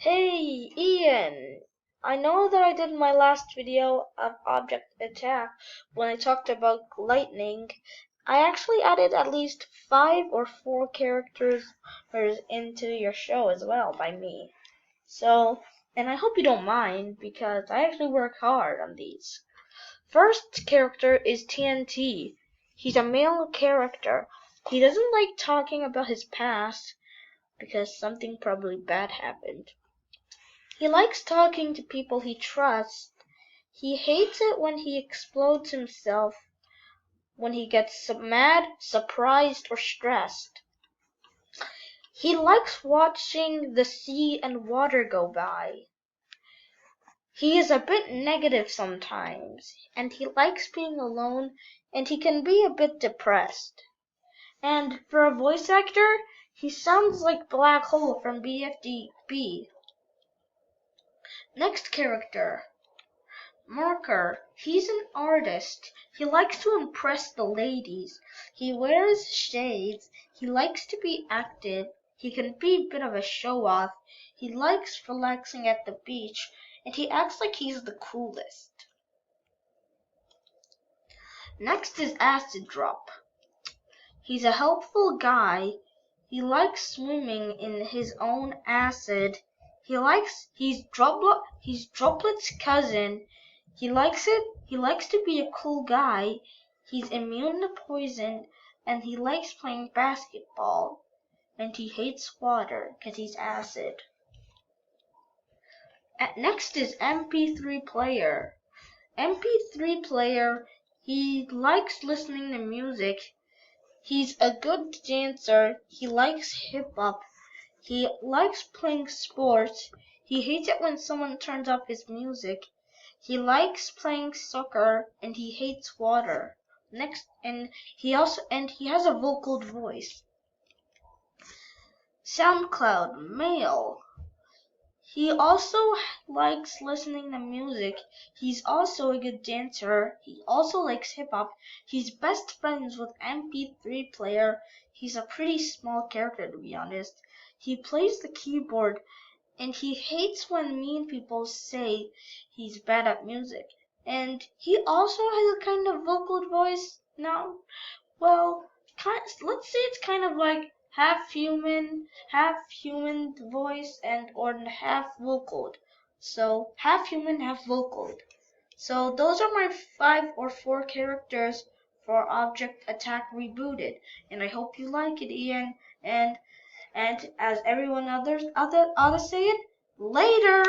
Hey, Ian. I know that I did my last video of Object Attack when I talked about lightning. I actually added at least 5 or 4 characters into your show as well by me. And I hope you don't mind because I actually work hard on these. First character is TNT. He's a male character. He doesn't like talking about his past because something probably bad happened. He likes talking to people he trusts. He hates it when he explodes himself, when he gets mad, surprised, or stressed. He likes watching the sea and water go by. He is a bit negative sometimes, and he likes being alone, and he can be a bit depressed. And for a voice actor, he sounds like Black Hole from BFDB. Next character, Marker. He's an artist. He likes to impress the ladies. He wears shades. He likes to be active. He can be a bit of a show-off. He likes relaxing at the beach, and he acts like he's the coolest. Next is Acid Drop. He's a helpful guy. He likes swimming in his own acid. He's Droplet's cousin. He likes it. He likes to be a cool guy. He's immune to poison, and he likes playing basketball. And he hates water because he's acid. Next is MP3 Player. MP3 Player, he likes listening to music. He's a good dancer. He likes hip-hop. He likes playing sports. He hates it when someone turns off his music. He likes playing soccer, and he hates water. He has a vocal voice. SoundCloud Male. He also likes listening to music. He's also a good dancer. He also likes hip hop. He's best friends with MP3 Player. He's a pretty small character, to be honest. He plays the keyboard, and he hates when mean people say he's bad at music. And he also has a kind of vocal voice now. Well, let's say it's kind of like half human voice or half vocal. So half human, half vocal. So those are my 5 or 4 characters for Object Attack Rebooted, and I hope you like it, Ian. And as everyone others say it, later.